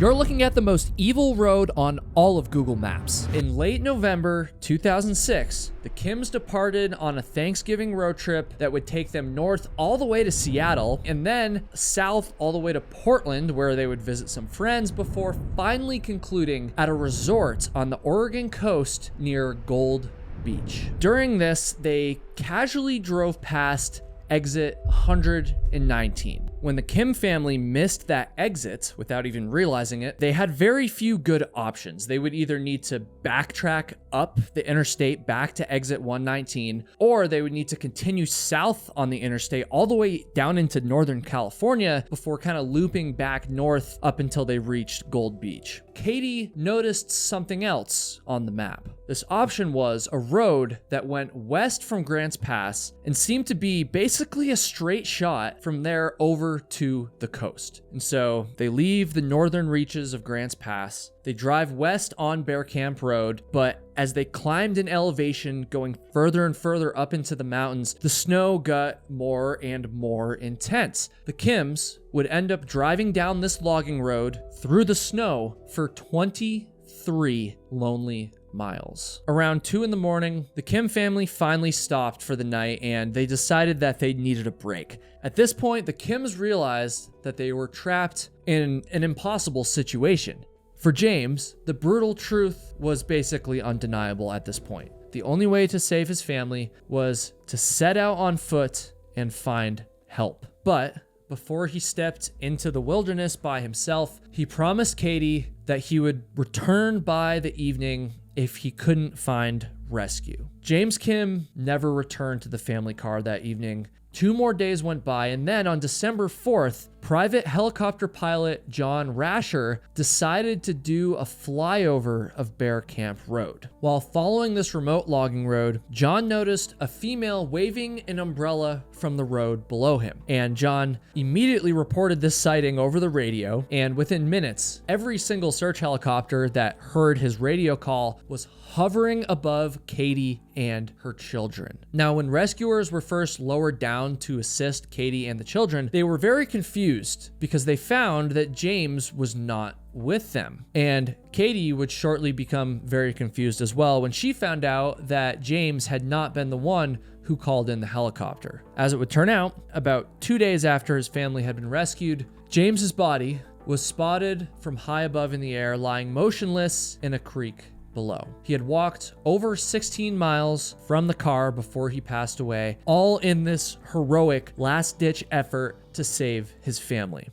You're looking at the most evil road on all of Google Maps. In late November 2006, the Kims departed on a Thanksgiving road trip that would take them north all the way to Seattle and then south all the way to Portland, where they would visit some friends before finally concluding at a resort on the Oregon coast near Gold Beach. During this, they casually drove past exit 119. When the Kim family missed that exit without even realizing it, they had very few good options. They would either need to backtrack up the interstate back to exit 119, or they would need to continue south on the interstate all the way down into Northern California before kind of looping back north up until they reached Gold Beach. Katie noticed something else on the map. This option was a road that went west from Grants Pass and seemed to be basically a straight shot from there over to the coast. And so they leave the northern reaches of Grants Pass. They drive west on Bear Camp Road, but as they climbed in elevation, going further and further up into the mountains, the snow got more and more intense. The Kims would end up driving down this logging road through the snow for 23 lonely miles. Around 2 a.m, the Kim family finally stopped for the night and they decided that they needed a break. At this point, the Kims realized that they were trapped in an impossible situation. For James, the brutal truth was basically undeniable at this point. The only way to save his family was to set out on foot and find help. But before he stepped into the wilderness by himself, he promised Katie that he would return by the evening if he couldn't find rescue. James Kim never returned to the family car that evening. 2 more days went by, and then on December 4th, private helicopter pilot John Rasher decided to do a flyover of Bear Camp Road. While following this remote logging road, John noticed a female waving an umbrella from the road below him. And John immediately reported this sighting over the radio, and within minutes, every single search helicopter that heard his radio call was hovering above Katie and her children. Now, when rescuers were first lowered down to assist Katie and the children, they were very confused because they found that James was not with them. And Katie would shortly become very confused as well when she found out that James had not been the one who called in the helicopter. As it would turn out, about 2 days after his family had been rescued, James's body was spotted from high above in the air, lying motionless in a creek below. He had walked over 16 miles from the car before he passed away, all in this heroic last-ditch effort to save his family.